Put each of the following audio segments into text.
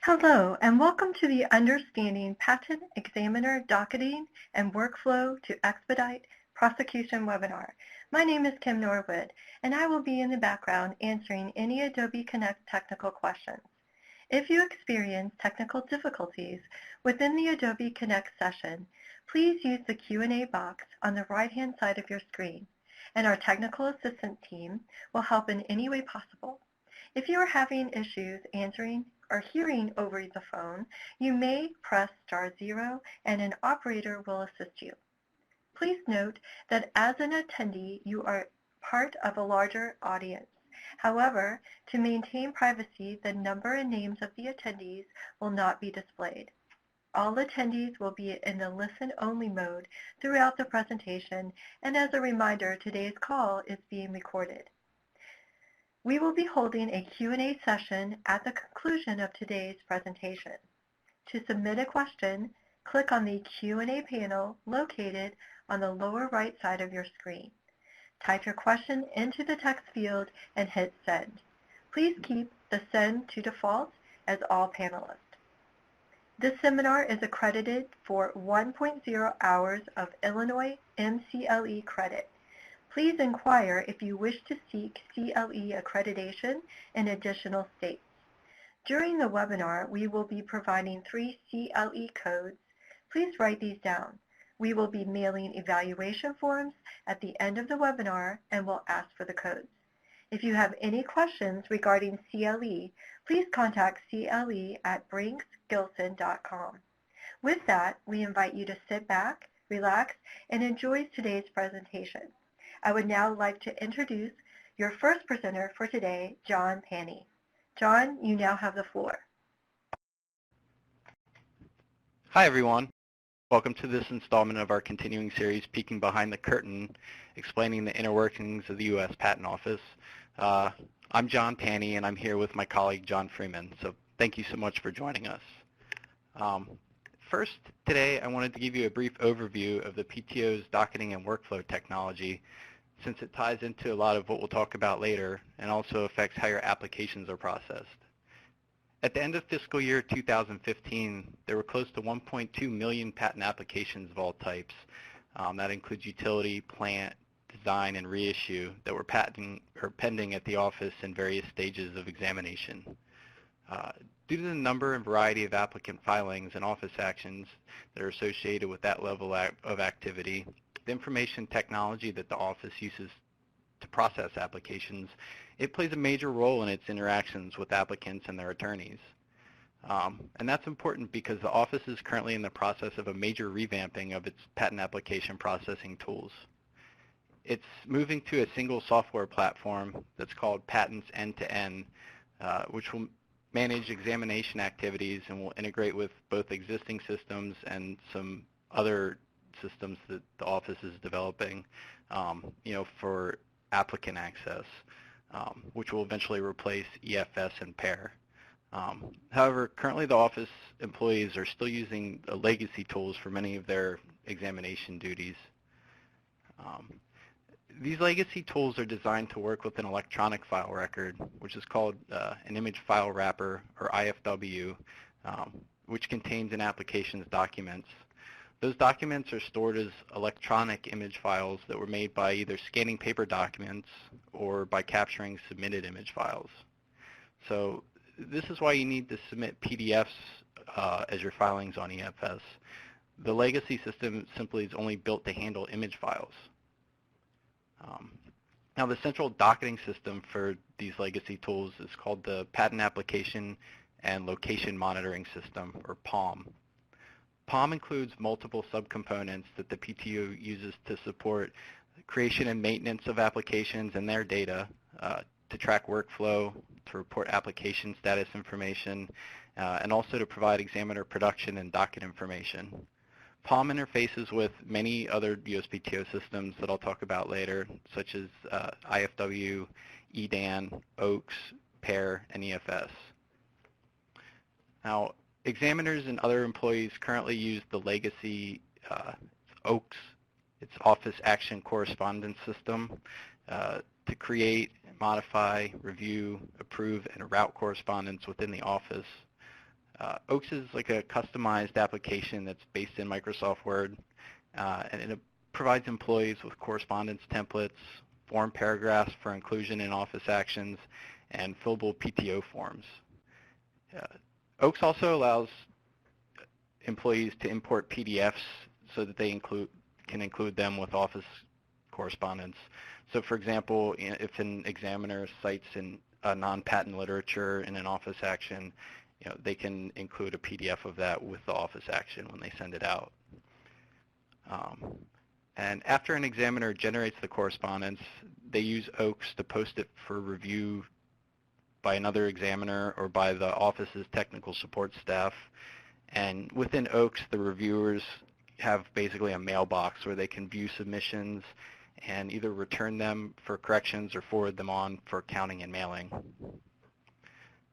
Hello, and welcome to the Understanding Patent Examiner Docketing and Workflow to Expedite Prosecution webinar. My name is Kim Norwood, and I will be in the background answering any Adobe Connect technical questions. If you experience technical difficulties within the Adobe Connect session, please use the Q&A box on the right-hand side of your screen, and our technical assistant team will help in any way possible. If you are having issues answering or hearing over the phone, you may press *0 and an operator will assist you. Please note that as an attendee, you are part of a larger audience. However, to maintain privacy, the number and names of the attendees will not be displayed. All attendees will be in the listen-only mode throughout the presentation, and as a reminder, today's call is being recorded. We will be holding a Q&A session at the conclusion of today's presentation. To submit a question, click on the Q&A panel located on the lower right side of your screen. Type your question into the text field and hit send. Please keep the send to default as all panelists. This seminar is accredited for 1.0 hours of Illinois MCLE credit. Please inquire if you wish to seek CLE accreditation in additional states. During the webinar, we will be providing 3 CLE codes. Please write these down. We will be mailing evaluation forms at the end of the webinar and will ask for the codes. If you have any questions regarding CLE, please contact cle@brinksgilson.com. With that, we invite you to sit back, relax, and enjoy today's presentation. I would now like to introduce your first presenter for today, John Pani. John, you now have the floor. Hi, everyone. Welcome to this installment of our continuing series, Peeking Behind the Curtain, explaining the inner workings of the U.S. Patent Office. I'm John Pani, and I'm here with my colleague, John Freeman. So thank you so much for joining us. First, today, I wanted to give you a brief overview of the PTO's docketing and workflow technology, since it ties into a lot of what we'll talk about later and also affects how your applications are processed. At the end of fiscal year 2015, there were close to 1.2 million patent applications of all types. That includes utility, plant, design, and reissue that were pending at the office in various stages of examination. Due to the number and variety of applicant filings and office actions that are associated with that level of activity, the information technology that the office uses to process applications, it plays a major role in its interactions with applicants and their attorneys. And that's important because the office is currently in the process of a major revamping of its patent application processing tools. It's moving to a single software platform that's called Patents End-to-End, which will manage examination activities and will integrate with both existing systems and some other systems that the office is developing, for applicant access, which will eventually replace EFS and PAIR. However, currently the office employees are still using legacy tools for many of their examination duties. These legacy tools are designed to work with an electronic file record, which is called an image file wrapper, or IFW, which contains an application's documents. Those documents are stored as electronic image files that were made by either scanning paper documents or by capturing submitted image files. So this is why you need to submit PDFs as your filings on EFS. The legacy system simply is only built to handle image files. Now, the central docketing system for these legacy tools is called the Patent Application and Location Monitoring System, or PALM. PALM includes multiple subcomponents that the PTO uses to support creation and maintenance of applications and their data, to track workflow, to report application status information, and also to provide examiner production and docket information. PALM interfaces with many other USPTO systems that I'll talk about later, such as IFW, EDAN, OAKS, PAIR, and EFS. Now, examiners and other employees currently use the legacy OAKS, its Office Action Correspondence System, to create, modify, review, approve, and route correspondence within the office. Oaks is like a customized application that's based in Microsoft Word, and it provides employees with correspondence templates, form paragraphs for inclusion in office actions, and fillable PTO forms. Oaks also allows employees to import PDFs so that they can include them with office correspondence. So for example, if an examiner cites a non-patent literature in an office action, they can include a PDF of that with the office action when they send it out. And after an examiner generates the correspondence, they use Oaks to post it for review by another examiner or by the office's technical support staff. And within Oaks, the reviewers have basically a mailbox where they can view submissions and either return them for corrections or forward them on for counting and mailing.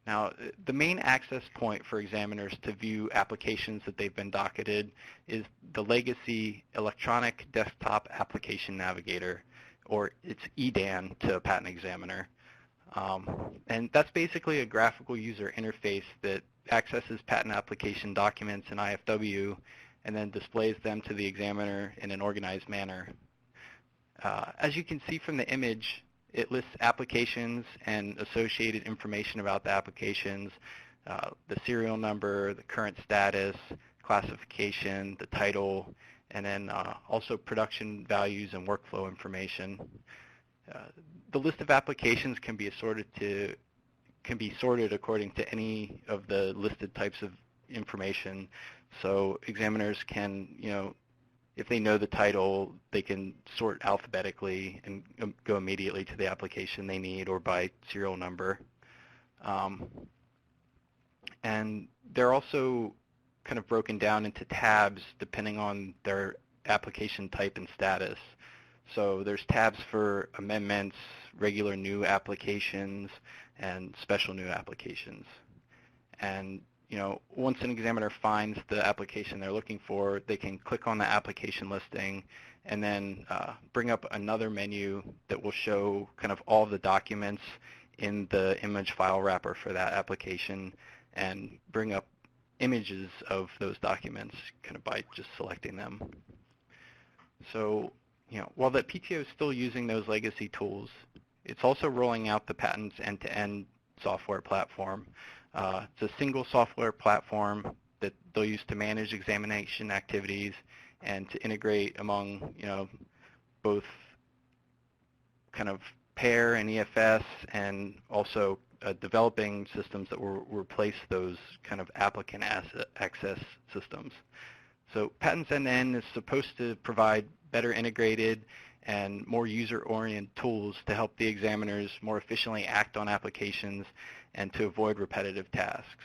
Now, the main access point for examiners to view applications that they've been docketed is the legacy Electronic Desktop Application Navigator, or it's EDAN to a patent examiner. And that's basically a graphical user interface that accesses patent application documents in IFW and then displays them to the examiner in an organized manner. As you can see from the image, it lists applications and associated information about the applications, the serial number, the current status, classification, the title, and then also production values and workflow information. The list of applications can be sorted according to any of the listed types of information. So examiners can, if they know the title, they can sort alphabetically and go immediately to the application they need or by serial number. And they're also kind of broken down into tabs depending on their application type and status. So there's tabs for amendments, regular new applications, and special new applications. And once an examiner finds the application they're looking for, they can click on the application listing and then bring up another menu that will show kind of all of the documents in the image file wrapper for that application and bring up images of those documents kind of by just selecting them. So, while the PTO is still using those legacy tools, it's also rolling out the patent's end-to-end software platform. It's a single software platform that they'll use to manage examination activities and to integrate among, both kind of PAIR and EFS and also developing systems that will replace those kind of applicant access systems. So Patents End-to-End is supposed to provide better integrated and more user-oriented tools to help the examiners more efficiently act on applications and to avoid repetitive tasks.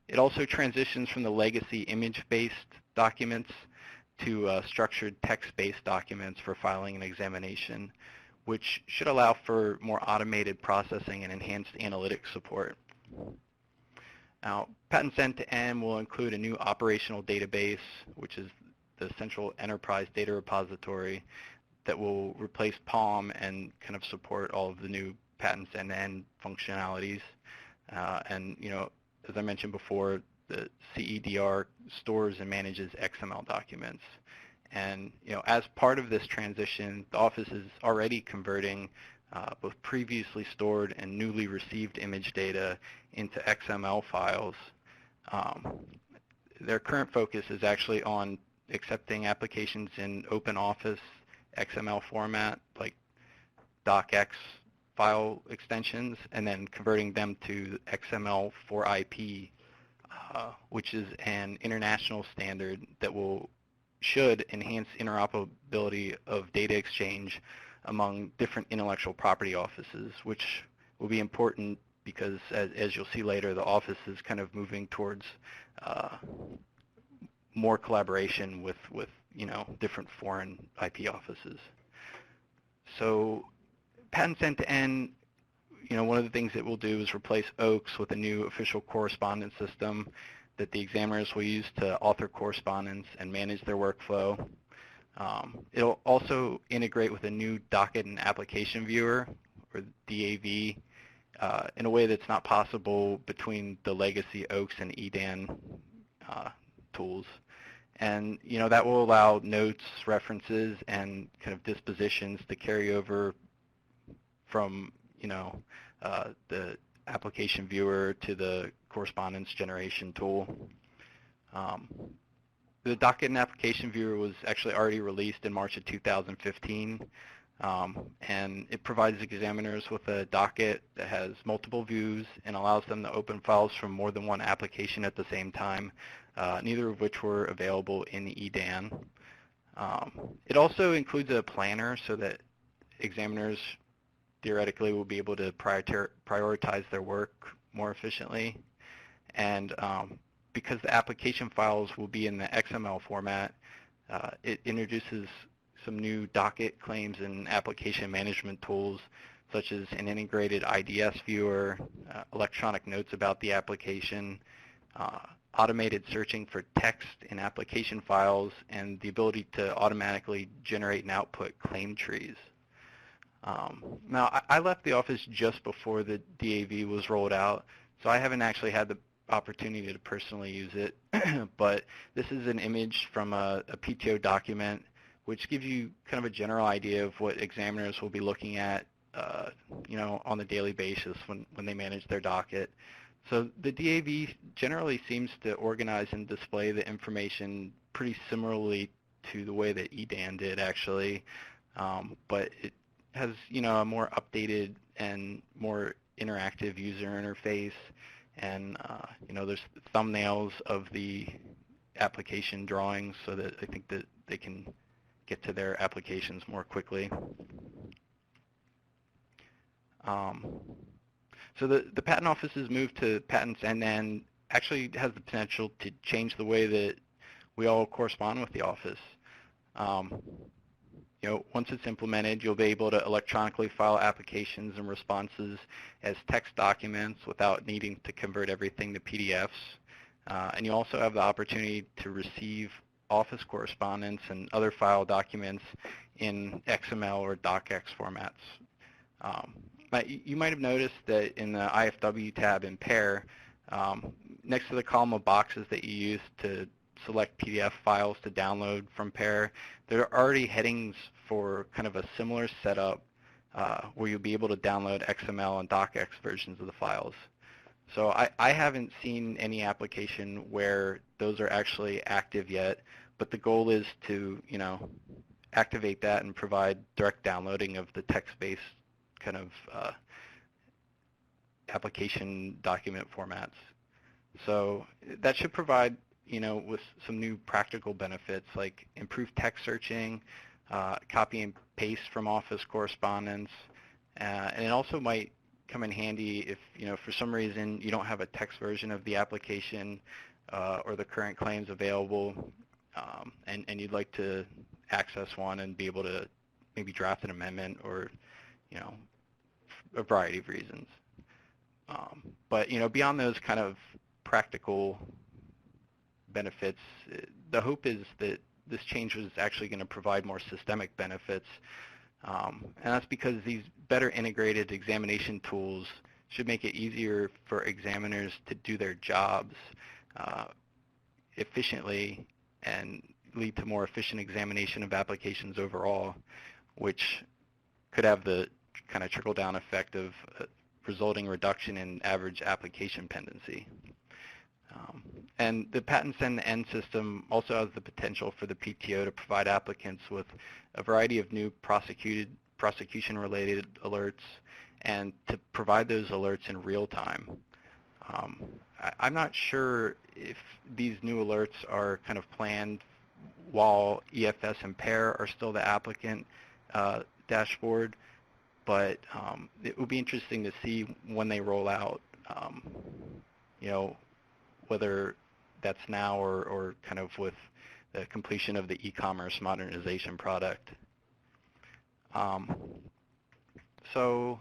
It also transitions from the legacy image-based documents to structured text-based documents for filing and examination, which should allow for more automated processing and enhanced analytics support. Now, Patents End-to-End will include a new operational database, which is the central enterprise data repository that will replace PALM and kind of support all of the new Patents End-to-End functionalities. And, as I mentioned before, the CEDR stores and manages XML documents. And, as part of this transition, the office is already converting both previously stored and newly received image data into XML files. Their current focus is actually on accepting applications in open office XML format, like docx file extensions, and then converting them to XML for IP, which is an international standard that should enhance interoperability of data exchange among different intellectual property offices, which will be important because, as you'll see later, the office is kind of moving towards more collaboration with different foreign IP offices. So Patents End-to-End, one of the things it will do is replace OAKS with a new official correspondence system that the examiners will use to author correspondence and manage their workflow. It'll also integrate with a new docket and application viewer, or DAV, in a way that's not possible between the legacy OAKS and EDAN tools. And, that will allow notes, references, and kind of dispositions to carry over from, the application viewer to the correspondence generation tool. The docket and application viewer was actually already released in March of 2015, and it provides examiners with a docket that has multiple views and allows them to open files from more than one application at the same time, neither of which were available in EDAN. It also includes a planner so that examiners theoretically will be able to prioritize their work more efficiently. And because the application files will be in the XML format, it introduces some new docket claims and application management tools, such as an integrated IDS viewer, electronic notes about the application, automated searching for text in application files, and the ability to automatically generate and output claim trees. Now, I left the office just before the DAV was rolled out, so I haven't actually had the opportunity to personally use it, but this is an image from a PTO document, which gives you kind of a general idea of what examiners will be looking at, on a daily basis when they manage their docket. So the DAV generally seems to organize and display the information pretty similarly to the way that EDAN did, actually, but it has, a more updated and more interactive user interface, and, there's thumbnails of the application drawings so that I think that they can get to their applications more quickly. So the Patent Office's move to patents end-to-end actually has the potential to change the way that we all correspond with the office. Once it's implemented, you'll be able to electronically file applications and responses as text documents without needing to convert everything to PDFs. And you also have the opportunity to receive office correspondence and other file documents in XML or DocX formats. You might have noticed that in the IFW tab in PAIR, next to the column of boxes that you use to select PDF files to download from PAIR, there are already headings for kind of a similar setup where you'll be able to download XML and DocX versions of the files. So I haven't seen any application where those are actually active yet, but the goal is to, activate that and provide direct downloading of the text-based kind of application document formats. So that should provide, with some new practical benefits like improved text searching, copy and paste from office correspondence, and it also might come in handy if, for some reason you don't have a text version of the application or the current claims available, and you'd like to access one and be able to maybe draft an amendment or, a variety of reasons. But, beyond those kind of practical benefits, the hope is that this change was actually going to provide more systemic benefits, and that's because these better integrated examination tools should make it easier for examiners to do their jobs efficiently and lead to more efficient examination of applications overall, which could have the kind of trickle-down effect of resulting reduction in average application pendency. And the patents end-to-end system also has the potential for the PTO to provide applicants with a variety of new prosecution-related alerts and to provide those alerts in real time. I'm not sure if these new alerts are kind of planned while EFS and PAIR are still the applicant dashboard, but it would be interesting to see when they roll out, whether that's now or kind of with the completion of the e-commerce modernization product. So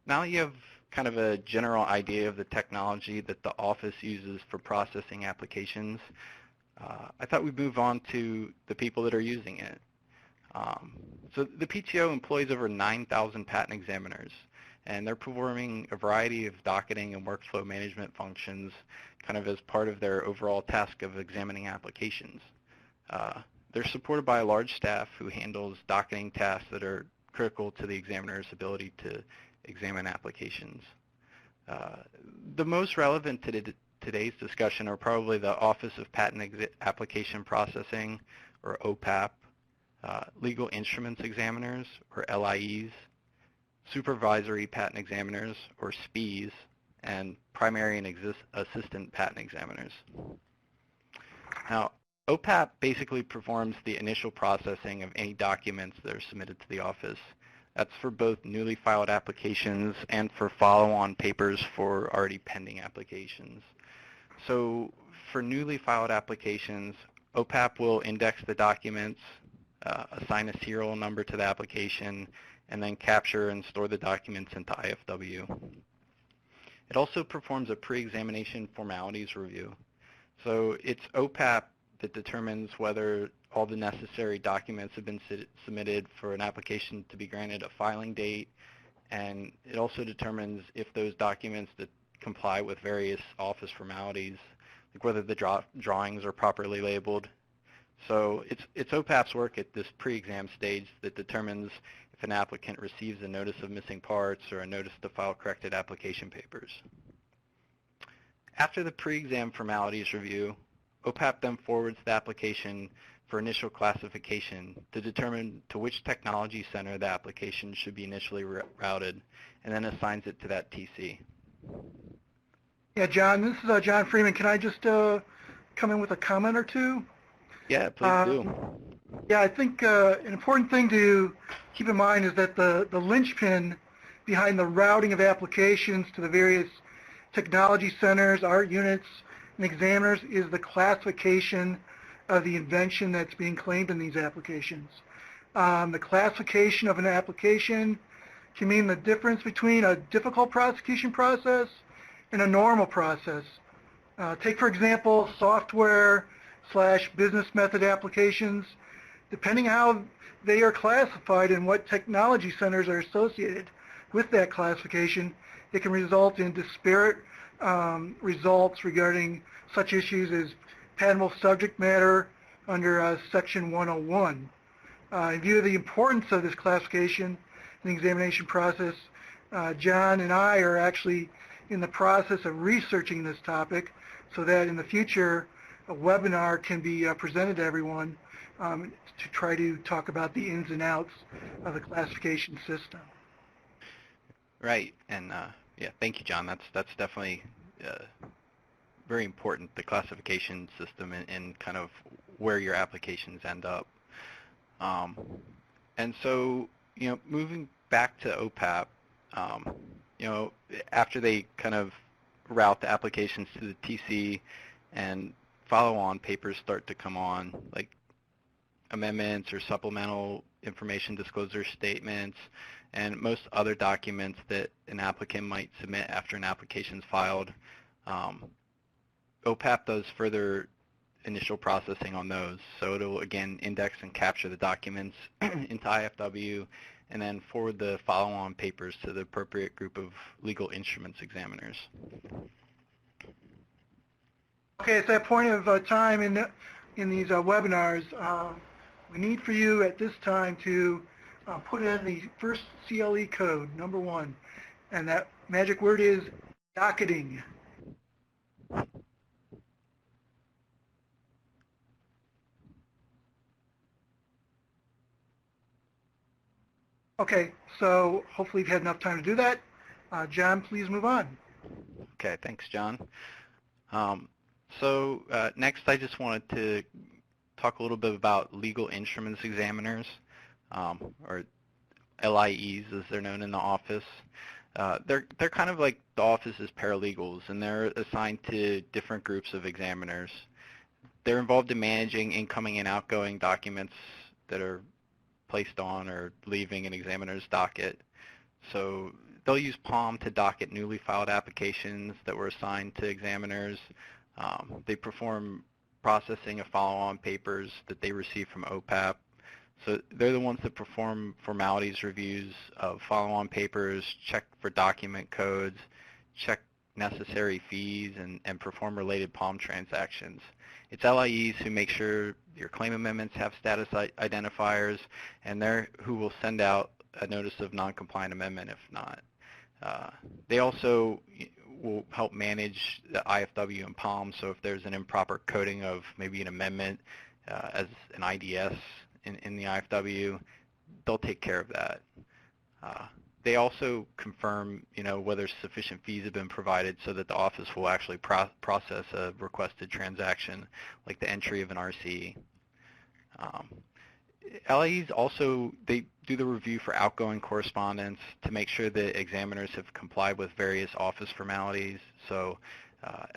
now you have kind of a general idea of the technology that the office uses for processing applications. I thought we'd move on to the people that are using it. So the PTO employs over 9,000 patent examiners, and they're performing a variety of docketing and workflow management functions kind of as part of their overall task of examining applications. They're supported by a large staff who handles docketing tasks that are critical to the examiner's ability to examine applications. The most relevant to today's discussion are probably the Office of Patent Application Processing, or OPAP, Legal Instruments Examiners, or LIEs, Supervisory Patent Examiners, or SPEs, and Primary and Assistant Patent Examiners. Now, OPAP basically performs the initial processing of any documents that are submitted to the office. That's for both newly filed applications and for follow-on papers for already pending applications. So for newly filed applications, OPAP will index the documents, assign a serial number to the application, and then capture and store the documents into IFW. It also performs a pre-examination formalities review. So it's OPAP that determines whether all the necessary documents have been submitted for an application to be granted a filing date, and it also determines if those documents that comply with various office formalities, like whether the drawings are properly labeled. So it's OPAP's work at this pre-exam stage that determines if an applicant receives a notice of missing parts or a notice to file corrected application papers. After the pre-exam formalities review, OPAP then forwards the application for initial classification to determine to which technology center the application should be initially routed, and then assigns it to that TC. Yeah, John, this is John Freeman. Can I just come in with a comment or two? Yeah, please do. Yeah, I think an important thing to keep in mind is that the linchpin behind the routing of applications to the various technology centers, art units, and examiners is the classification of the invention that's being claimed in these applications. The classification of an application can mean the difference between a difficult prosecution process and a normal process. Take, for example, software/business method applications. Depending how they are classified and what technology centers are associated with that classification, it can result in disparate results regarding such issues as patentable subject matter under Section 101. In view of the importance of this classification in the examination process, John and I are actually in the process of researching this topic so that in the future a webinar can be presented to everyone to try to talk about the ins and outs of the classification system. Right, and yeah, thank you, John. That's definitely very important, the classification system and kind of where your applications end up. And so, moving back to OPAP, after they kind of route the applications to the TC and follow-on papers start to come on, like amendments or supplemental information disclosure statements, and most other documents that an applicant might submit after an application is filed. OPAP does further initial processing on those, so it'll again index and capture the documents into IFW and then forward the follow-on papers to the appropriate group of legal instruments examiners. Okay, at that point of time in these webinars, we need for you at this time to put in the first CLE code, number 1, and that magic word is docketing. Okay, so hopefully you've had enough time to do that. John, please move on. Okay, thanks, John. So next I just wanted to talk a little bit about legal instruments examiners, or LIEs as they're known in the office. They're kind of like the office's paralegals, and they're assigned to different groups of examiners. They're involved in managing incoming and outgoing documents that are placed on or leaving an examiner's docket. So they'll use PALM to docket newly filed applications that were assigned to examiners. They perform processing of follow-on papers that they receive from OPAP. So they're the ones that perform formalities reviews of follow-on papers, check for document codes, check necessary fees, and perform related PALM transactions. It's LIEs who make sure your claim amendments have status identifiers, and they're who will send out a notice of non-compliant amendment if not. They also will help manage the IFW and PALM, so if there's an improper coding of maybe an amendment as an IDS in the IFW, they'll take care of that. They also confirm, whether sufficient fees have been provided so that the office will actually process a requested transaction, like the entry of an RC. LIEs also, they do the review for outgoing correspondence to make sure that examiners have complied with various office formalities. So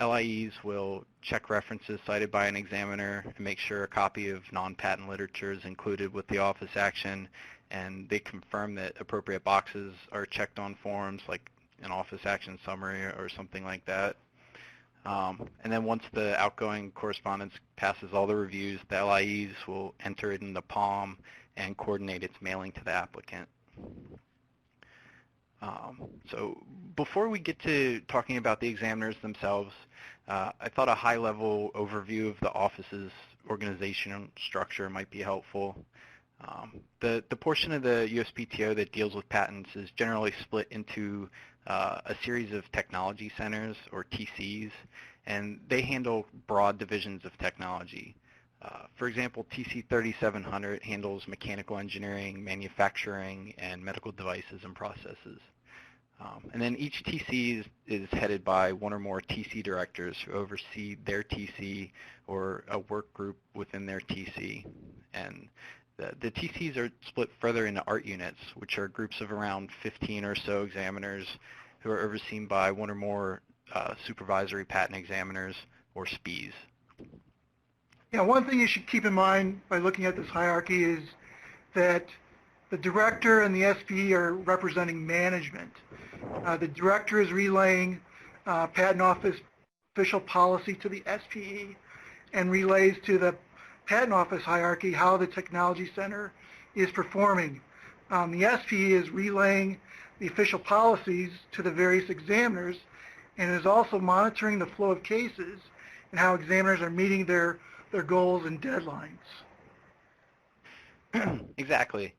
LIEs will check references cited by an examiner and make sure a copy of non-patent literature is included with the office action, and they confirm that appropriate boxes are checked on forms like an office action summary or something like that. And then once the outgoing correspondence passes all the reviews, the LIEs will enter it in the PALM and coordinate its mailing to the applicant. So before we get to talking about the examiners themselves, I thought a high-level overview of the office's organizational structure might be helpful. The portion of the USPTO that deals with patents is generally split into a series of technology centers, or TCs, and they handle broad divisions of technology. For example, TC 3700 handles mechanical engineering, manufacturing, and medical devices and processes. And then each TC is headed by one or more TC directors who oversee their TC or a work group within their TC. And the TCs are split further into art units, which are groups of around 15 or so examiners who are overseen by one or more supervisory patent examiners, or SPEs. Yeah, one thing you should keep in mind by looking at this hierarchy is that the director and the SPE are representing management. The director is relaying Patent Office official policy to the SPE and relays to the Patent Office hierarchy how the Technology Center is performing. The SPE is relaying the official policies to the various examiners and is also monitoring the flow of cases and how examiners are meeting their goals and deadlines. Exactly.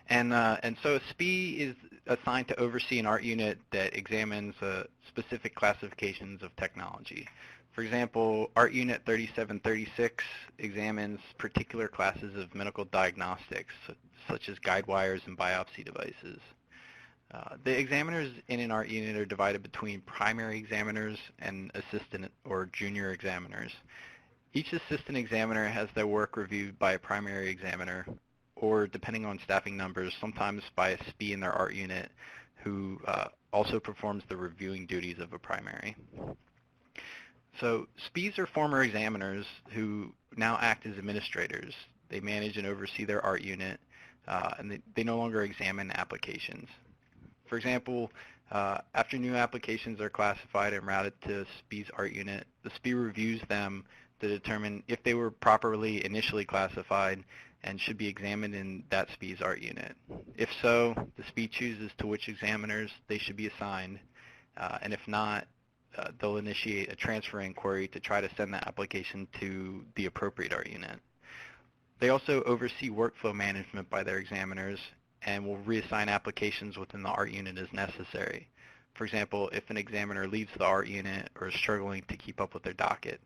And so a SPE is assigned to oversee an art unit that examines specific classifications of technology. For example, Art Unit 3736 examines particular classes of medical diagnostics, such as guide wires and biopsy devices. The examiners in an art unit are divided between primary examiners and assistant or junior examiners. Each assistant examiner has their work reviewed by a primary examiner, or depending on staffing numbers, sometimes by a SPE in their art unit who also performs the reviewing duties of a primary. So SPEs are former examiners who now act as administrators. They manage and oversee their art unit, and they no longer examine applications. For example, after new applications are classified and routed to SPE's art unit, the SPE reviews them to determine if they were properly initially classified and should be examined in that SPE's art unit. If so, the SPE chooses to which examiners they should be assigned, and if not, they'll initiate a transfer inquiry to try to send that application to the appropriate art unit. They also oversee workflow management by their examiners and will reassign applications within the art unit as necessary. For example, if an examiner leaves the art unit or is struggling to keep up with their docket.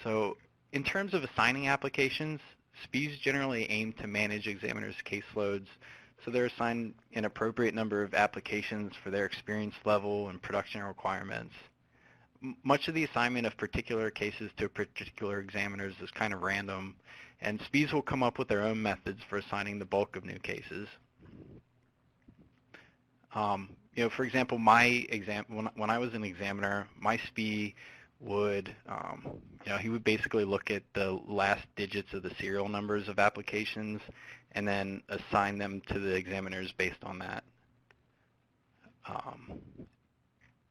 So in terms of assigning applications, SPEs generally aim to manage examiners' caseloads, so they're assigned an appropriate number of applications for their experience level and production requirements. Much of the assignment of particular cases to particular examiners is kind of random, and SPEs will come up with their own methods for assigning the bulk of new cases. For example, when I was an examiner, my SPE would, he would basically look at the last digits of the serial numbers of applications and then assign them to the examiners based on that.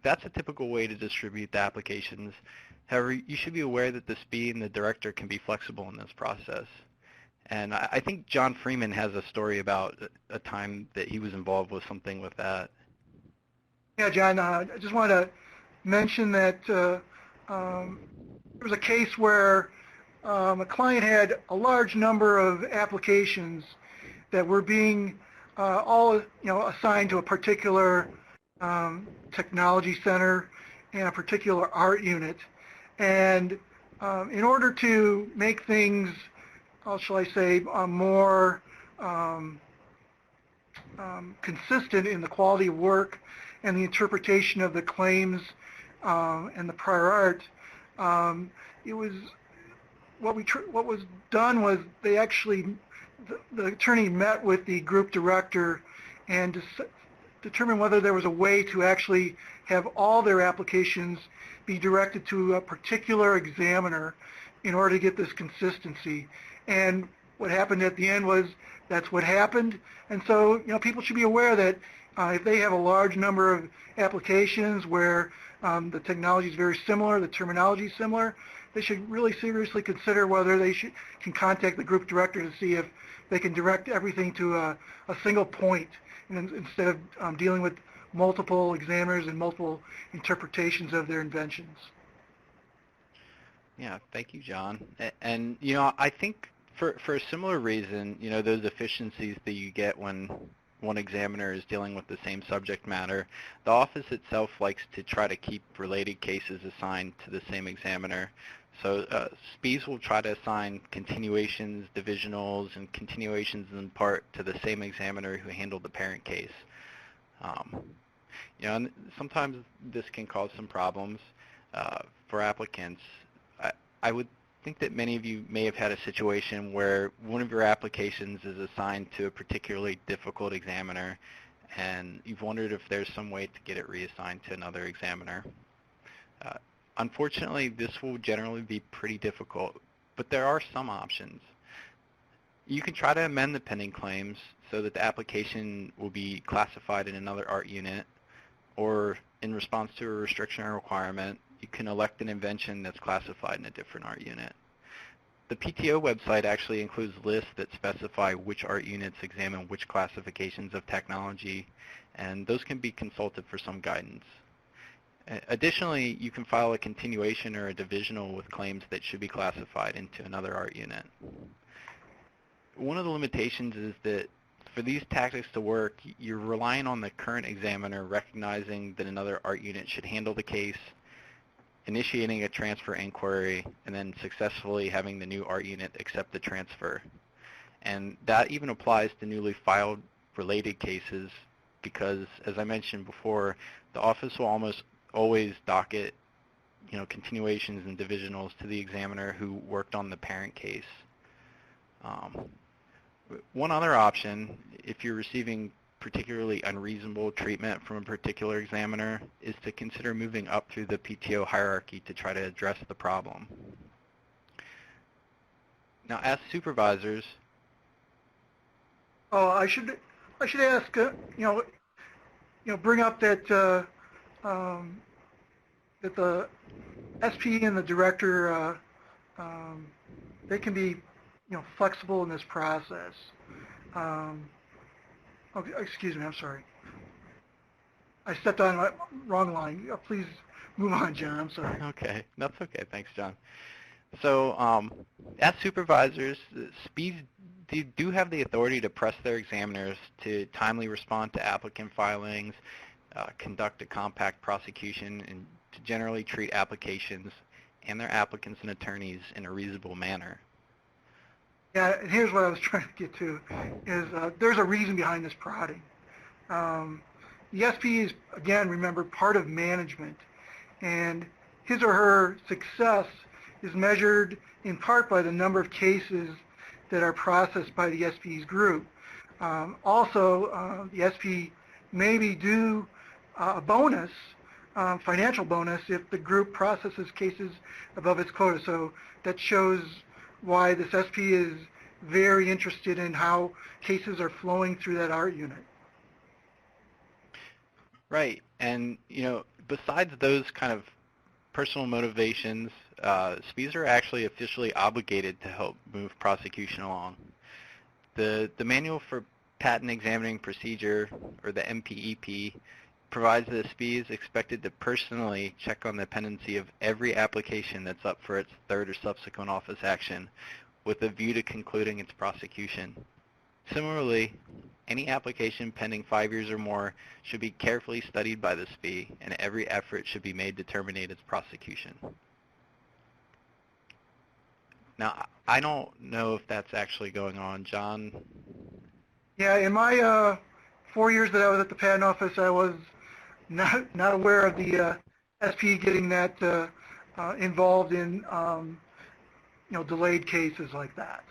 That's a typical way to distribute the applications. However, you should be aware that the SPE and the director can be flexible in this process. And I think John Freeman has a story about a time that he was involved with something with that. Yeah, John, I just want to mention that there was a case where a client had a large number of applications that were being all assigned to a particular technology center and a particular art unit. And in order to make things, how shall I say, more consistent in the quality of work and the interpretation of the claims and the prior art, it was what was done was they actually the attorney met with the group director and determined whether there was a way to actually have all their applications be directed to a particular examiner in order to get this consistency. And what happened at the end was that's what happened. And so, people should be aware that if they have a large number of applications where the technology is very similar, the terminology is similar, they should really seriously consider whether they can contact the group director to see if they can direct everything to a single point instead of dealing with multiple examiners and multiple interpretations of their inventions. Yeah, thank you, John. And I think for a similar reason, those efficiencies that you get when one examiner is dealing with the same subject matter, the office itself likes to try to keep related cases assigned to the same examiner. So SPEs will try to assign continuations, divisionals, and continuations in part to the same examiner who handled the parent case. And sometimes this can cause some problems for applicants. I would think that many of you may have had a situation where one of your applications is assigned to a particularly difficult examiner, and you've wondered if there's some way to get it reassigned to another examiner. Unfortunately, this will generally be pretty difficult, but there are some options. You can try to amend the pending claims so that the application will be classified in another art unit, or in response to a restriction or requirement, you can elect an invention that's classified in a different art unit. The PTO website actually includes lists that specify which art units examine which classifications of technology, and those can be consulted for some guidance. Additionally, you can file a continuation or a divisional with claims that should be classified into another art unit. One of the limitations is that for these tactics to work, you're relying on the current examiner recognizing that another art unit should handle the case, initiating a transfer inquiry, and then successfully having the new art unit accept the transfer. And that even applies to newly filed related cases because, as I mentioned before, the office will almost always docket continuations and divisionals to the examiner who worked on the parent case. One other option, if you're receiving particularly unreasonable treatment from a particular examiner, is to consider moving up through the PTO hierarchy to try to address the problem. Now, as supervisors, I should ask, bring up that that the SP and the director they can be flexible in this process. Okay, excuse me, I'm sorry. I stepped on the wrong line. Please move on, John. I'm sorry. Okay, that's okay. Thanks, John. So as supervisors, SPEs do have the authority to press their examiners to timely respond to applicant filings, conduct a compact prosecution, and to generally treat applications and their applicants and attorneys in a reasonable manner. Yeah, and here's what I was trying to get to, is there's a reason behind this prodding. The SP is, again, remember, part of management, and his or her success is measured in part by the number of cases that are processed by the SP's group. Also, the SP may be due a bonus, financial bonus, if the group processes cases above its quota. So that shows why this SP is very interested in how cases are flowing through that art unit. Right, and besides those kind of personal motivations, SPEs are actually officially obligated to help move prosecution along. The Manual for Patent Examining Procedure, or the MPEP, provides that a SPE is expected to personally check on the pendency of every application that's up for its third or subsequent office action with a view to concluding its prosecution. Similarly, any application pending 5 years or more should be carefully studied by the SPE, and every effort should be made to terminate its prosecution. Now, I don't know if that's actually going on. John? Yeah, in my 4 years that I was at the Patent Office, I was not aware of the SPE getting that involved in delayed cases like that.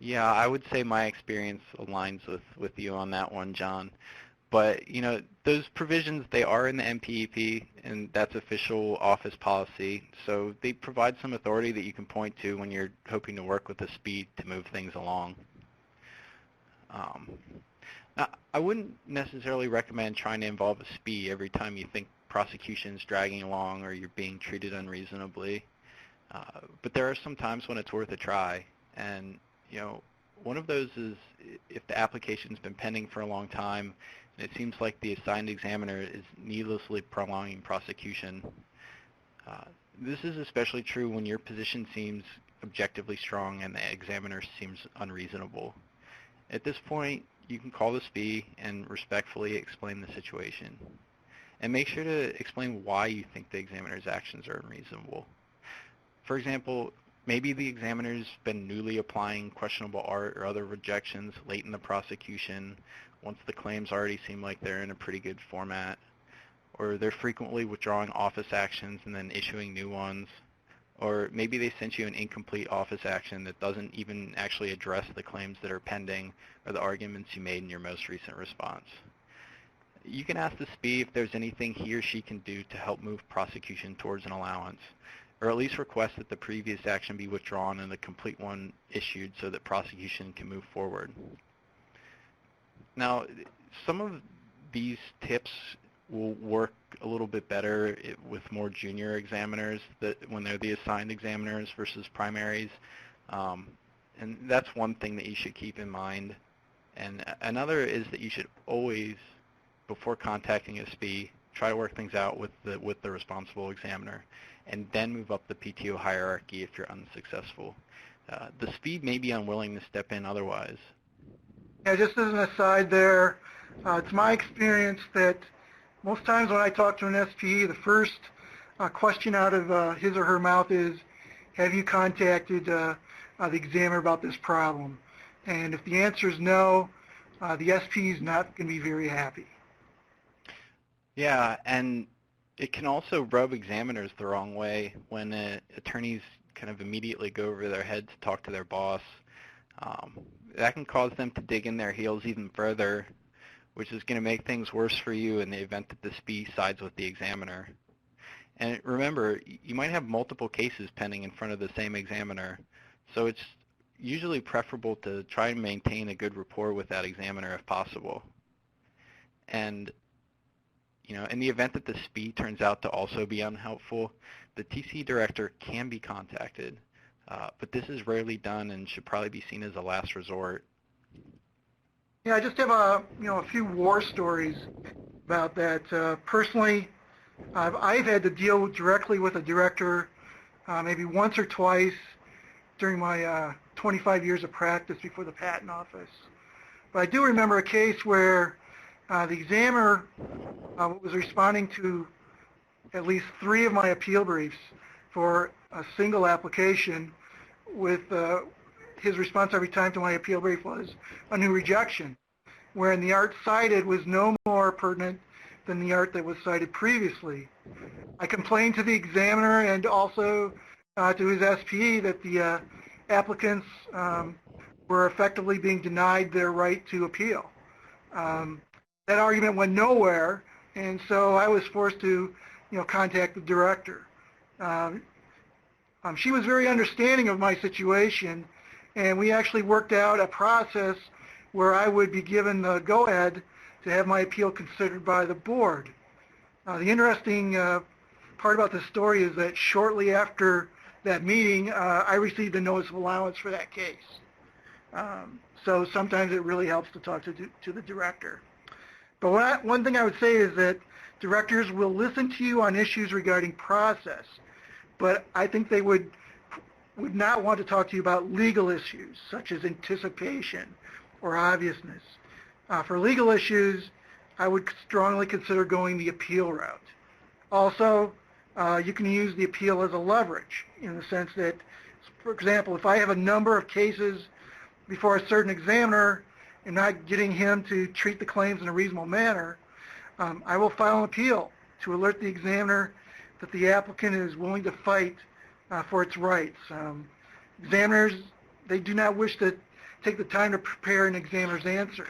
Yeah, I would say my experience aligns with you on that one, John. But, those provisions, they are in the MPEP, and that's official office policy. So they provide some authority that you can point to when you're hoping to work with the SPE to move things along. Now, I wouldn't necessarily recommend trying to involve a SPE every time you think prosecution's dragging along or you're being treated unreasonably. But there are some times when it's worth a try. And, one of those is if the application's been pending for a long time and it seems like the assigned examiner is needlessly prolonging prosecution. This is especially true when your position seems objectively strong and the examiner seems unreasonable. At this point, you can call the SPE and respectfully explain the situation. And make sure to explain why you think the examiner's actions are unreasonable. For example, maybe the examiner's been newly applying questionable art or other rejections late in the prosecution once the claims already seem like they're in a pretty good format. Or they're frequently withdrawing office actions and then issuing new ones. Or maybe they sent you an incomplete office action that doesn't even actually address the claims that are pending or the arguments you made in your most recent response. You can ask the SPE if there's anything he or she can do to help move prosecution towards an allowance, or at least request that the previous action be withdrawn and the complete one issued so that prosecution can move forward. Now, some of these tips will work a little bit better with more junior examiners when they're the assigned examiners versus primaries. And that's one thing that you should keep in mind. And another is that you should always, before contacting a SPE, try to work things out with the responsible examiner, and then move up the PTO hierarchy if you're unsuccessful. The SPE may be unwilling to step in otherwise. Yeah, just as an aside there, it's my experience that most times when I talk to an SPE, the first question out of his or her mouth is, have you contacted the examiner about this problem? And if the answer is no, the SPE is not going to be very happy. Yeah, and it can also rub examiners the wrong way when attorneys kind of immediately go over their head to talk to their boss. That can cause them to dig in their heels even further, which is going to make things worse for you in the event that the SPE sides with the examiner. And remember, you might have multiple cases pending in front of the same examiner, so it's usually preferable to try and maintain a good rapport with that examiner if possible. And in the event that the SPE turns out to also be unhelpful, the TC director can be contacted, but this is rarely done and should probably be seen as a last resort. Yeah, I just have a few war stories about that. Personally, I've had to deal directly with a director maybe once or twice during my 25 years of practice before the Patent Office. But I do remember a case where the examiner was responding to at least 3 of my appeal briefs for a single application with his response every time to my appeal brief was a new rejection, wherein the art cited was no more pertinent than the art that was cited previously. I complained to the examiner and also to his SPE that the applicants were effectively being denied their right to appeal. That argument went nowhere, and so I was forced to, contact the director. She was very understanding of my situation, and we actually worked out a process where I would be given the go-ahead to have my appeal considered by the board. The interesting part about this story is that shortly after that meeting, I received a notice of allowance for that case. So sometimes it really helps to talk to the director. But one thing I would say is that directors will listen to you on issues regarding process, but I think they would not want to talk to you about legal issues such as anticipation or obviousness. For legal issues, I would strongly consider going the appeal route. Also, you can use the appeal as a leverage in the sense that, for example, if I have a number of cases before a certain examiner and not getting him to treat the claims in a reasonable manner, I will file an appeal to alert the examiner that the applicant is willing to fight for its rights. Examiners, they do not wish to take the time to prepare an examiner's answer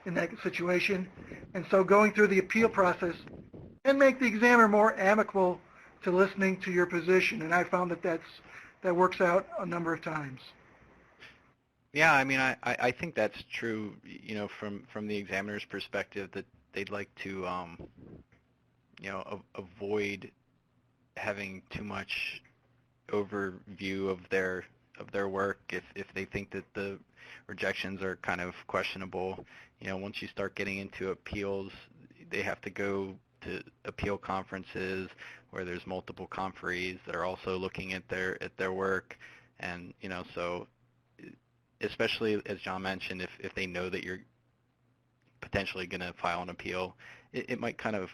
in that situation, and so going through the appeal process and make the examiner more amicable to listening to your position, and I found that that works out a number of times. Yeah, I mean, I think that's true, you know, from the examiner's perspective, that they'd like to, you know, avoid having too much overview of their work if they think that the rejections are kind of questionable. You know, once you start getting into appeals, they have to go to appeal conferences where there's multiple conferees that are also looking at their work, and you know, so especially as John mentioned, if they know that you're potentially going to file an appeal, it might kind of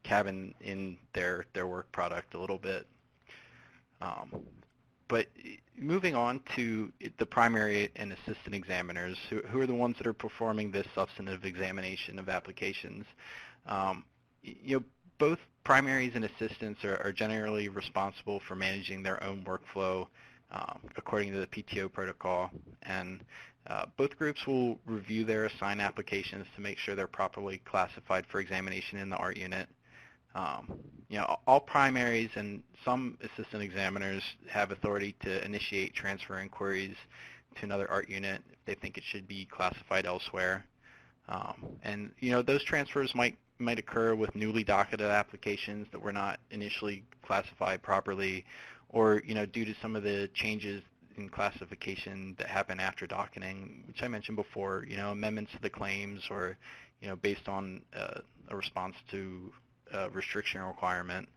cabin in their work product a little bit. But moving on to the primary and assistant examiners, who are the ones that are performing this substantive examination of applications. You know, both primaries and assistants are generally responsible for managing their own workflow according to the PTO protocol, and both groups will review their assigned applications to make sure they're properly classified for examination in the art unit. You know, all primaries and some assistant examiners have authority to initiate transfer inquiries to another art unit if they think it should be classified elsewhere. And you know, those transfers might occur with newly docketed applications that were not initially classified properly, or you know, due to some of the changes in classification that happen after docketing, which I mentioned before. You know, amendments to the claims, or you know, based on a response to restriction requirement.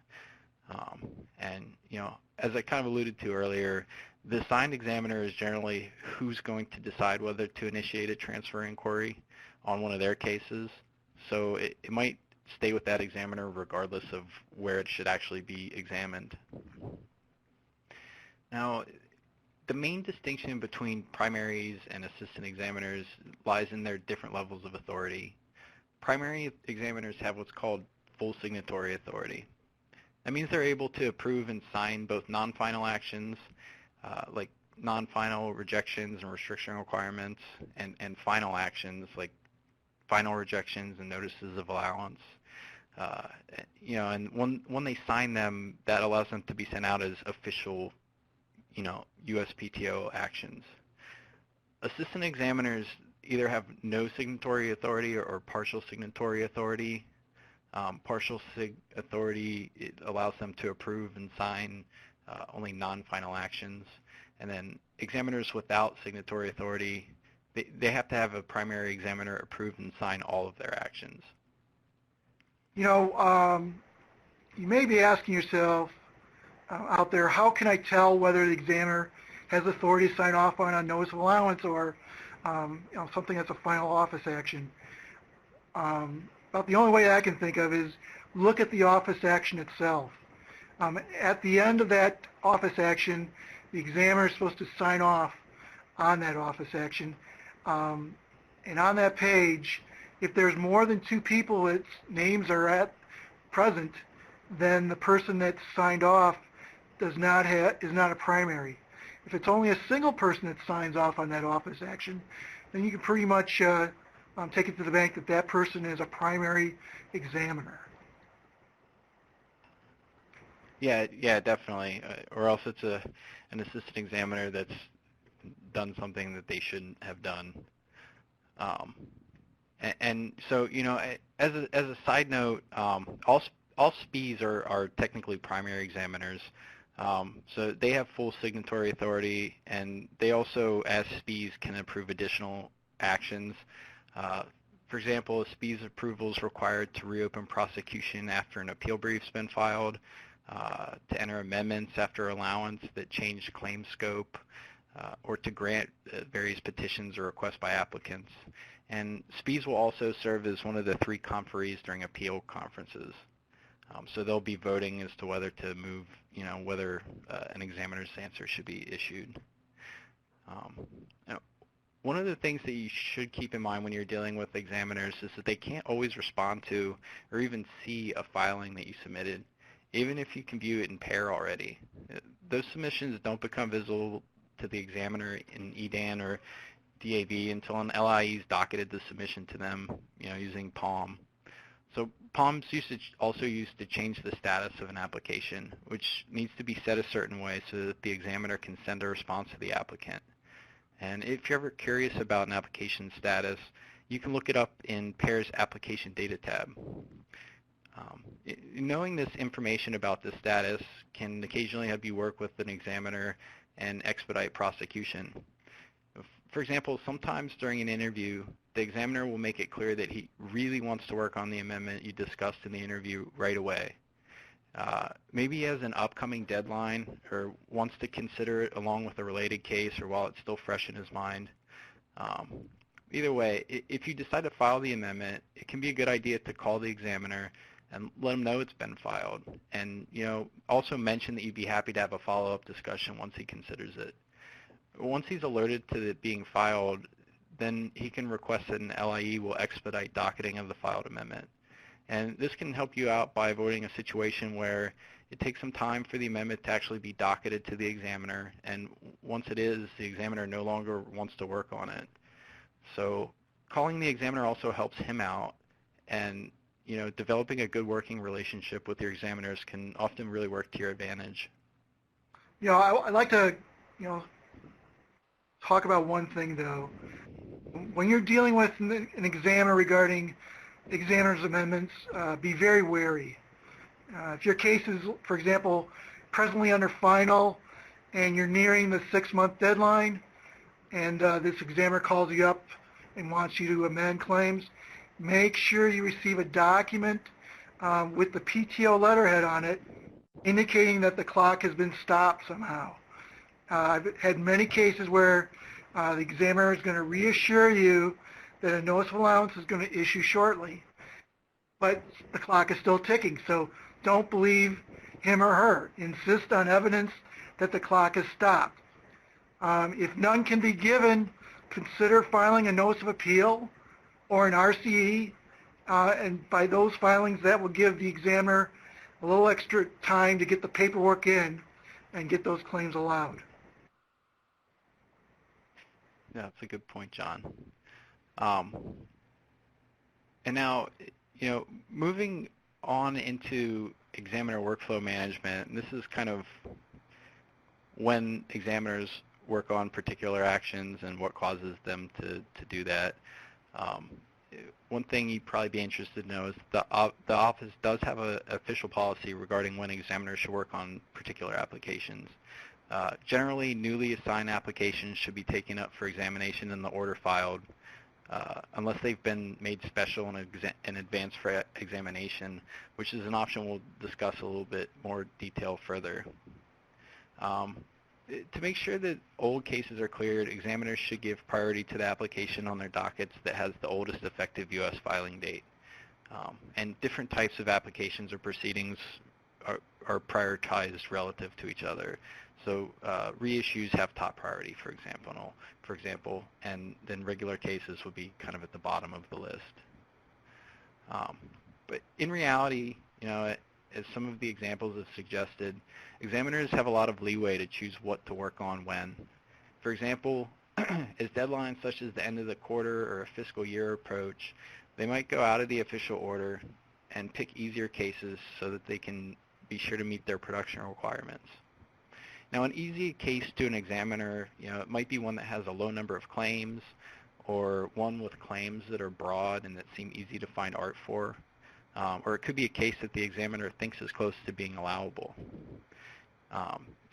And you know, as I kind of alluded to earlier, the assigned examiner is generally who's going to decide whether to initiate a transfer inquiry on one of their cases. So it might stay with that examiner regardless of where it should actually be examined. Now, the main distinction between primaries and assistant examiners lies in their different levels of authority. Primary examiners have what's called full signatory authority. That means they're able to approve and sign both non-final actions, like non-final rejections and restriction requirements, and final actions, like final rejections and notices of allowance. You know, and when they sign them, that allows them to be sent out as official, you know, USPTO actions. Assistant examiners either have no signatory authority or partial signatory authority. Partial sig authority, it allows them to approve and sign only non-final actions. And then examiners without signatory authority, they have to have a primary examiner approve and sign all of their actions. You know, you may be asking yourself out there, how can I tell whether the examiner has authority to sign off on a notice of allowance or you know, something that's a final office action? About the only way I can think of is look at the office action itself. At the end of that office action, the examiner is supposed to sign off on that office action. And on that page, if there's more than two people that's names are present, then the person that's signed off is not a primary. If it's only a single person that signs off on that office action, then you can pretty much take it to the bank that that person is a primary examiner. Yeah, definitely. Or else it's an assistant examiner that's done something that they shouldn't have done. And so, you know, as a side note, all SPEs are technically primary examiners. So they have full signatory authority, and they also, as SPEs, can approve additional actions. For example, a SPE's approval is required to reopen prosecution after an appeal brief's been filed, to enter amendments after allowance that change claim scope, or to grant various petitions or requests by applicants. And SPEs will also serve as one of the 3 conferees during appeal conferences. So they'll be voting as to whether to move, whether an examiner's answer should be issued. Now, one of the things that you should keep in mind when you're dealing with examiners is that they can't always respond to or even see a filing that you submitted, even if you can view it in pair already. Those submissions don't become visible to the examiner in EDAN or DAV until an LIE's docketed the submission to them, using POM. So POM's also used to change the status of an application, which needs to be set a certain way so that the examiner can send a response to the applicant. And if you're ever curious about an application status, you can look it up in PAIR's Application Data tab. Knowing this information about the status can occasionally help you work with an examiner and expedite prosecution. For example, sometimes during an interview, the examiner will make it clear that he really wants to work on the amendment you discussed in the interview right away. Maybe he has an upcoming deadline or wants to consider it along with a related case or while it's still fresh in his mind. Either way, if you decide to file the amendment, it can be a good idea to call the examiner and let him know it's been filed. And also mention that you'd be happy to have a follow-up discussion once he considers it. Once he's alerted to it being filed, then he can request that an LIE will expedite docketing of the filed amendment. And this can help you out by avoiding a situation where it takes some time for the amendment to actually be docketed to the examiner, and once it is, the examiner no longer wants to work on it. So calling the examiner also helps him out, and developing a good working relationship with your examiners can often really work to your advantage. I'd like to, talk about one thing though. When you're dealing with an examiner regarding examiner's amendments, be very wary. If your case is, for example, presently under final and you're nearing the 6-month deadline and this examiner calls you up and wants you to amend claims, make sure you receive a document with the PTO letterhead on it indicating that the clock has been stopped somehow. I've had many cases where the examiner is going to reassure you that a notice of allowance is going to issue shortly, but the clock is still ticking, so don't believe him or her. Insist on evidence that the clock is stopped. If none can be given, consider filing a notice of appeal or an RCE, and by those filings, that will give the examiner a little extra time to get the paperwork in and get those claims allowed. Yeah, that's a good point, John. And now, moving on into examiner workflow management, and this is kind of when examiners work on particular actions and what causes them to do that. One thing you'd probably be interested to know is the office does have an official policy regarding when examiners should work on particular applications. Generally, newly assigned applications should be taken up for examination in the order filed, unless they've been made special in advance for examination, which is an option we'll discuss a little bit more detail further. To make sure that old cases are cleared, examiners should give priority to the application on their dockets that has the oldest effective U.S. filing date. And different types of applications or proceedings are prioritized relative to each other. So reissues have top priority, for example, and then regular cases would be kind of at the bottom of the list. But in reality, as some of the examples have suggested, examiners have a lot of leeway to choose what to work on when. For example, as deadlines such as the end of the quarter or a fiscal year approach, they might go out of the official order and pick easier cases so that they can be sure to meet their production requirements. Now, an easy case to an examiner, it might be one that has a low number of claims, or one with claims that are broad and that seem easy to find art for. Or it could be a case that the examiner thinks is close to being allowable.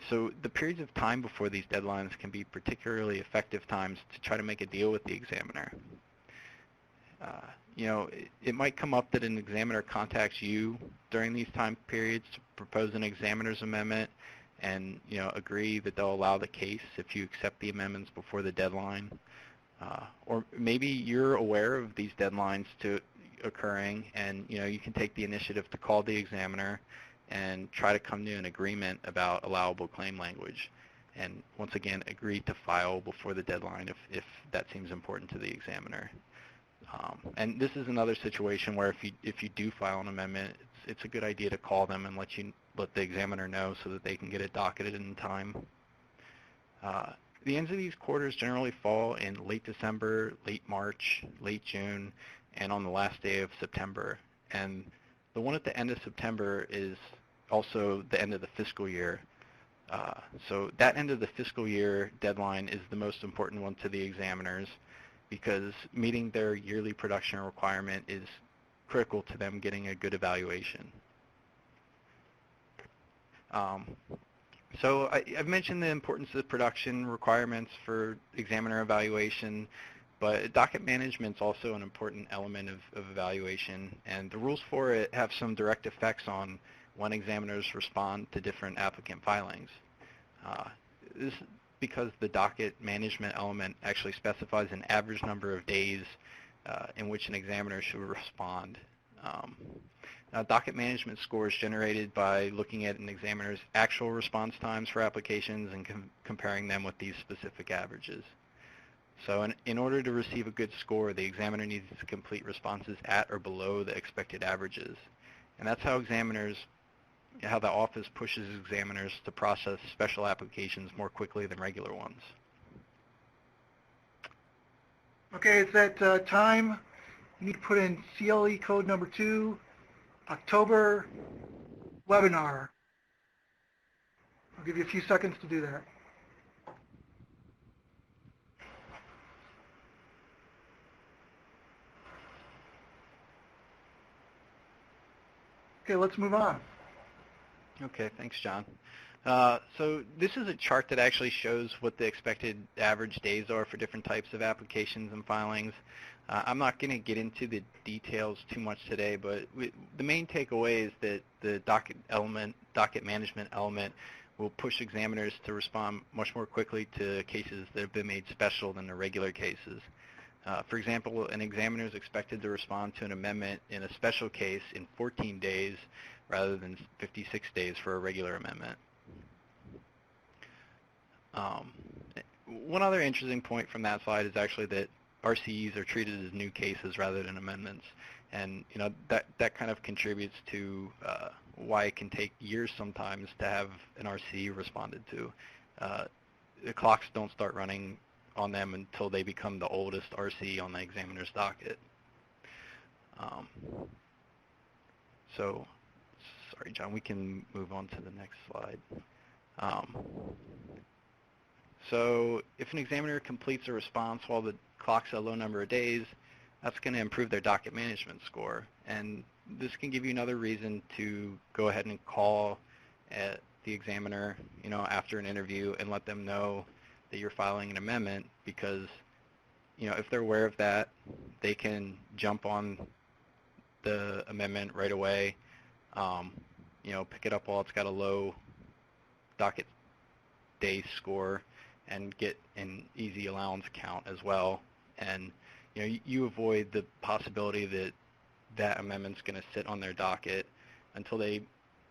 So the periods of time before these deadlines can be particularly effective times to try to make a deal with the examiner. It might come up that an examiner contacts you during these time periods to propose an examiner's amendment and, agree that they'll allow the case if you accept the amendments before the deadline. Or maybe you're aware of these deadlines occurring and, you can take the initiative to call the examiner and try to come to an agreement about allowable claim language. And once again, agree to file before the deadline if that seems important to the examiner. And this is another situation where if you do file an amendment, it's a good idea to call them and let the examiner know so that they can get it docketed in time. The ends of these quarters generally fall in late December, late March, late June, and on the last day of September. And the one at the end of September is also the end of the fiscal year. So that end of the fiscal year deadline is the most important one to the examiners because meeting their yearly production requirement is critical to them getting a good evaluation. So I've mentioned the importance of the production requirements for examiner evaluation, but docket management is also an important element of evaluation, and the rules for it have some direct effects on when examiners respond to different applicant filings. This is because the docket management element actually specifies an average number of days in which an examiner should respond. Now, docket management score is generated by looking at an examiner's actual response times for applications and comparing them with these specific averages. So in order to receive a good score, the examiner needs to complete responses at or below the expected averages. And that's how the office pushes examiners to process special applications more quickly than regular ones. Okay, it's that time. You need to put in CLE code number 2, October webinar. I'll give you a few seconds to do that. Okay, let's move on. Okay, thanks, John. So this is a chart that actually shows what the expected average days are for different types of applications and filings. I'm not going to get into the details too much today, but the main takeaway is that the docket management element will push examiners to respond much more quickly to cases that have been made special than the regular cases. For example, an examiner is expected to respond to an amendment in a special case in 14 days rather than 56 days for a regular amendment. One other interesting point from that slide is actually that RCEs are treated as new cases rather than amendments, and that kind of contributes to why it can take years sometimes to have an RCE responded to. The clocks don't start running on them until they become the oldest RCE on the examiner's docket. So, sorry, John, we can move on to the next slide. So if an examiner completes a response while the clock's a low number of days, that's going to improve their docket management score. And this can give you another reason to go ahead and call at the examiner, after an interview and let them know that you're filing an amendment because, if they're aware of that, they can jump on the amendment right away, pick it up while it's got a low docket day score and get an easy allowance count as well. And you avoid the possibility that that amendment's going to sit on their docket until they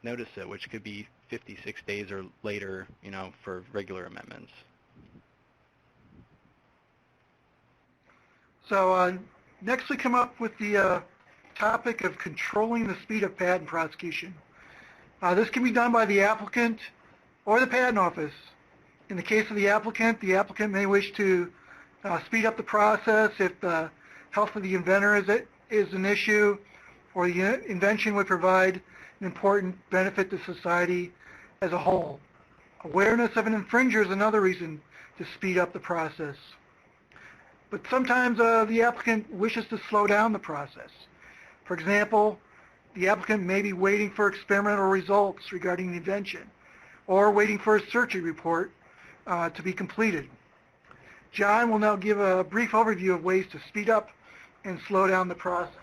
notice it, which could be 56 days or later, for regular amendments. So next we come up with the topic of controlling the speed of patent prosecution. This can be done by the applicant or the patent office. In the case of the applicant may wish to speed up the process if the health of the inventor is an issue, or the invention would provide an important benefit to society as a whole. Awareness of an infringer is another reason to speed up the process. But sometimes the applicant wishes to slow down the process. For example, the applicant may be waiting for experimental results regarding the invention, or waiting for a search report to be completed. John will now give a brief overview of ways to speed up and slow down the process.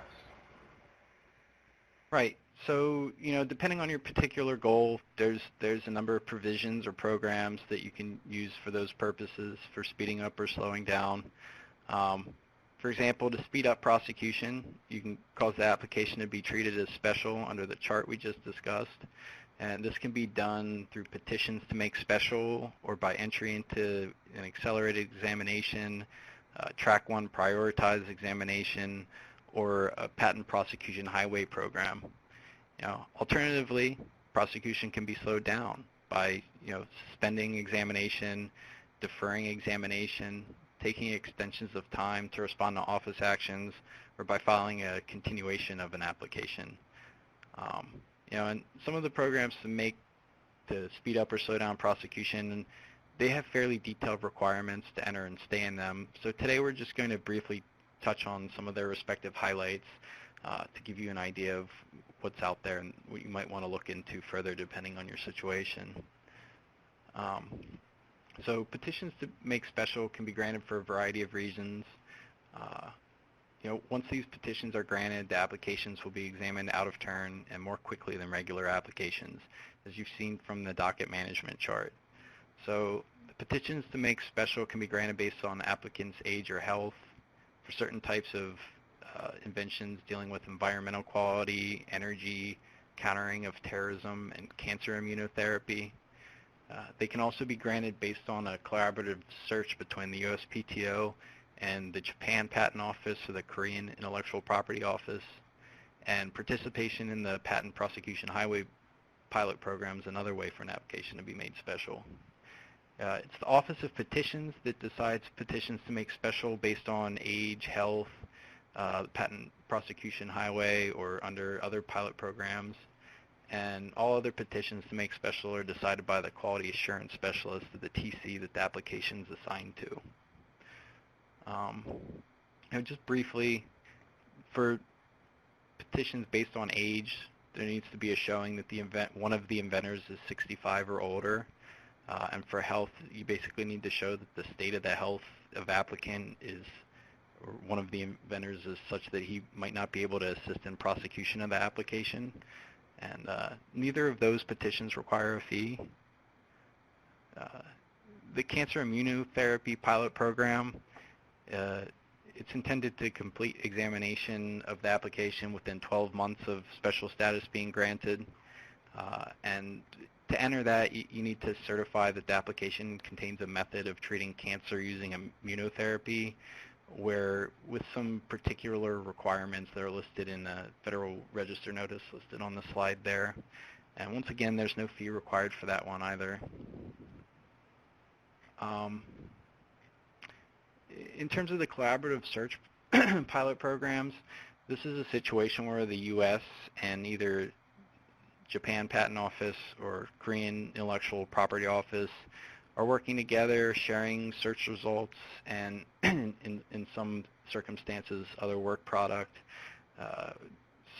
Right. So, depending on your particular goal, there's a number of provisions or programs that you can use for those purposes for speeding up or slowing down. For example, to speed up prosecution, you can cause the application to be treated as special under the chart we just discussed. And this can be done through petitions to make special or by entry into an accelerated examination, track 1 prioritized examination, or a patent prosecution highway program. Alternatively, prosecution can be slowed down by suspending examination, deferring examination, taking extensions of time to respond to office actions, or by filing a continuation of an application. And some of the programs to speed up or slow down prosecution, they have fairly detailed requirements to enter and stay in them. So today we're just going to briefly touch on some of their respective highlights to give you an idea of what's out there and what you might want to look into further depending on your situation. So petitions to make special can be granted for a variety of reasons. Once these petitions are granted, the applications will be examined out of turn and more quickly than regular applications, as you've seen from the docket management chart. So the petitions to make special can be granted based on applicant's age or health. For certain types of inventions dealing with environmental quality, energy, countering of terrorism, and cancer immunotherapy. They can also be granted based on a collaborative search between the USPTO and the Japan Patent Office or the Korean Intellectual Property Office, and participation in the Patent Prosecution Highway pilot program is another way for an application to be made special. It's the Office of Petitions that decides petitions to make special based on age, health, the Patent Prosecution Highway, or under other pilot programs. And all other petitions to make special are decided by the Quality Assurance Specialist of the TC that the application is assigned to. Just briefly, for petitions based on age, there needs to be a showing that one of the inventors is 65 or older. And for health, you basically need to show that the state of the health of applicant or one of the inventors is such that he might not be able to assist in prosecution of the application. And neither of those petitions require a fee. The cancer immunotherapy pilot program, it's intended to complete examination of the application within 12 months of special status being granted. And to enter that, you need to certify that the application contains a method of treating cancer using immunotherapy, where with some particular requirements that are listed in the Federal Register notice listed on the slide there. And once again, there's no fee required for that one either. In terms of the collaborative search pilot programs, this is a situation where the U.S. and either Japan Patent Office or Korean Intellectual Property Office are working together, sharing search results, and in some circumstances, other work product.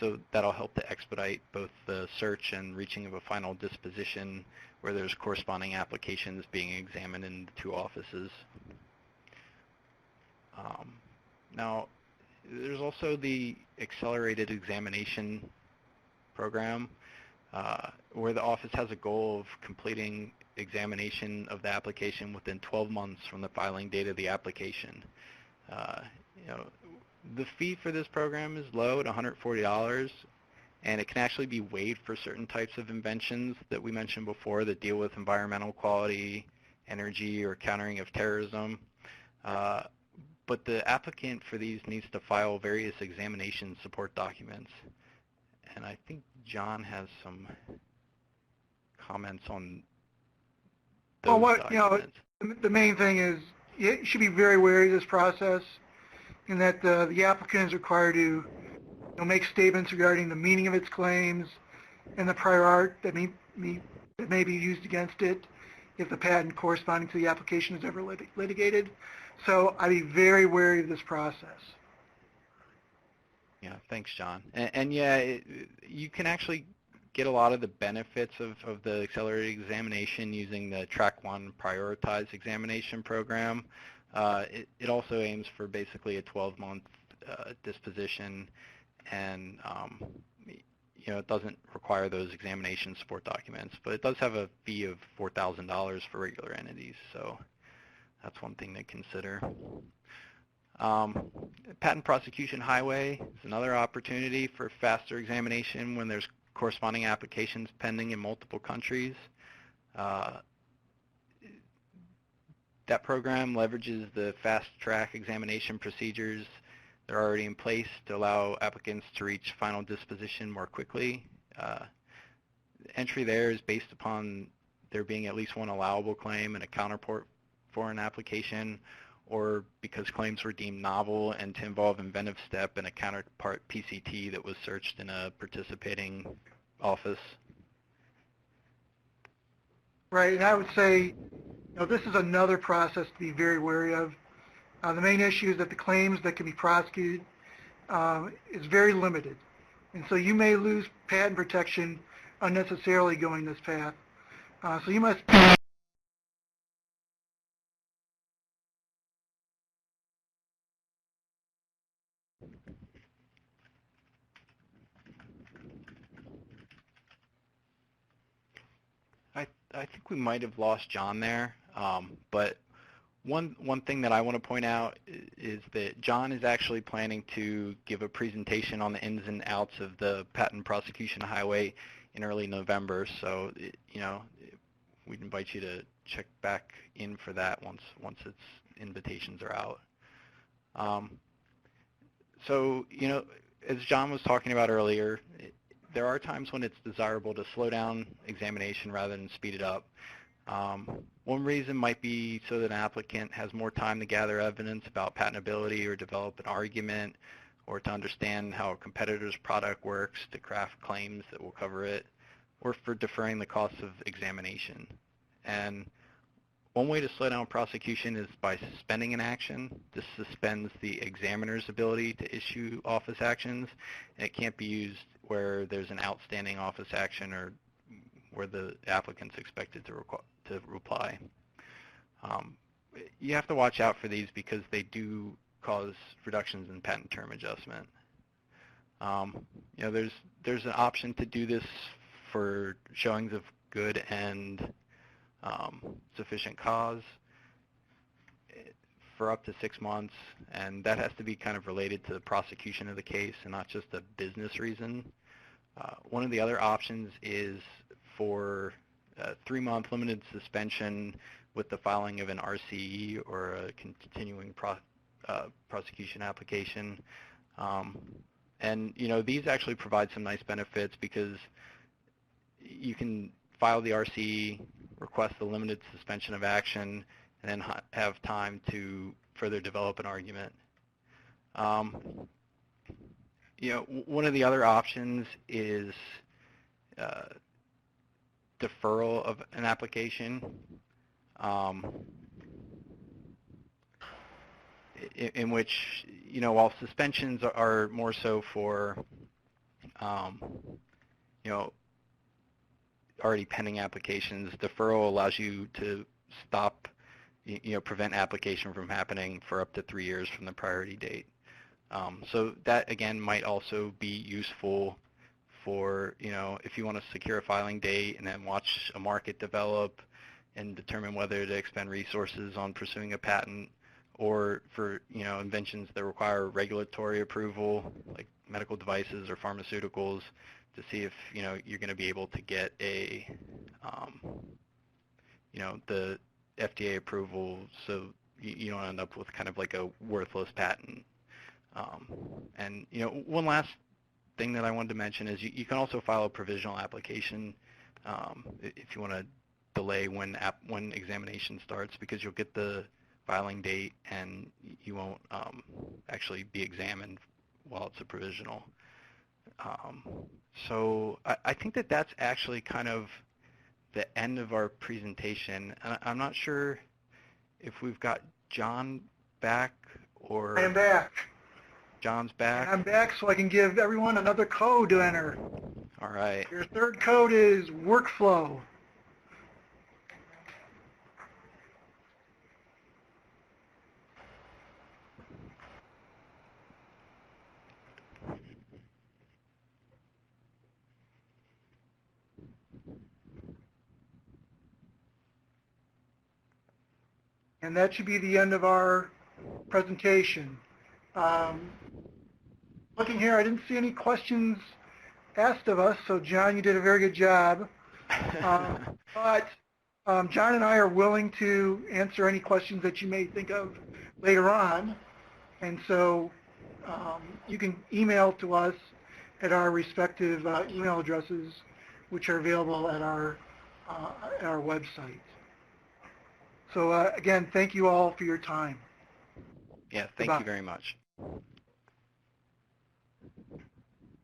So that'll help to expedite both the search and reaching of a final disposition where there's corresponding applications being examined in the two offices. Now, there's also the accelerated examination program, where the office has a goal of completing examination of the application within 12 months from the filing date of the application. The fee for this program is low at $140, and it can actually be waived for certain types of inventions that we mentioned before that deal with environmental quality, energy, or countering of terrorism. But the applicant for these needs to file various examination support documents. And I think John has some comments on those documents. The main thing is you should be very wary of this process, in that the applicant is required to make statements regarding the meaning of its claims and the prior art that may be used against it if the patent corresponding to the application is ever litigated. So I'd be very wary of this process. Yeah, thanks, John. And yeah, you can actually get a lot of the benefits of the accelerated examination using the Track 1 prioritized examination program. It also aims for basically a 12-month disposition, and it doesn't require those examination support documents, but it does have a fee of $4,000 for regular entities, so that's one thing to consider. Patent prosecution highway is another opportunity for faster examination when there's corresponding applications pending in multiple countries. That program leverages the fast-track examination procedures that are already in place to allow applicants to reach final disposition more quickly. Entry there is based upon there being at least one allowable claim and a counterpart for an application, or because claims were deemed novel and to involve inventive step and a counterpart PCT that was searched in a participating office. Right, and I would say, this is another process to be very wary of. The main issue is that the claims that can be prosecuted is very limited, and so you may lose patent protection unnecessarily going this path. So you must I think we might have lost John there, but one thing that I want to point out is that John is actually planning to give a presentation on the ins and outs of the patent prosecution highway in early November, so we'd invite you to check back in for that once its invitations are out. So as John was talking about earlier, there are times when it's desirable to slow down examination rather than speed it up. One reason might be so that an applicant has more time to gather evidence about patentability or develop an argument, or to understand how a competitor's product works to craft claims that will cover it, or for deferring the costs of examination. And one way to slow down prosecution is by suspending an action. This suspends the examiner's ability to issue office actions, and it can't be used where there's an outstanding office action or where the applicant's expected to reply. You have to watch out for these because they do cause reductions in patent term adjustment. There's an option to do this for showings of good and sufficient cause for up to 6 months, and that has to be kind of related to the prosecution of the case and not just a business reason. One of the other options is for a 3-month limited suspension with the filing of an RCE or a continuing prosecution application. And these actually provide some nice benefits because you can file the RCE, request the limited suspension of action, and then have time to further develop an argument. One of the other options is deferral of an application, in which, while suspensions are more so for, already pending applications, deferral allows you to stop, prevent application from happening for up to 3 years from the priority date. So that, again, might also be useful for, if you want to secure a filing date and then watch a market develop and determine whether to expend resources on pursuing a patent, or for, inventions that require regulatory approval, like medical devices or pharmaceuticals, to see if, you're going to be able to get a, the FDA approval so you don't end up with kind of like a worthless patent. And, one last thing that I wanted to mention is you can also file a provisional application if you want to delay when examination starts, because you'll get the filing date and you won't actually be examined while it's a provisional. So I think that that's actually kind of the end of our presentation. And I'm not sure if we've got John back or... I am back. John's back. And I'm back so I can give everyone another code to enter. All right. Your third code is workflow. And that should be the end of our presentation. Looking here, I didn't see any questions asked of us, so John, you did a very good job. But John and I are willing to answer any questions that you may think of later on. And so you can email to us at our respective email addresses, which are available at our website. So again, thank you all for your time. Yeah, thank you very much.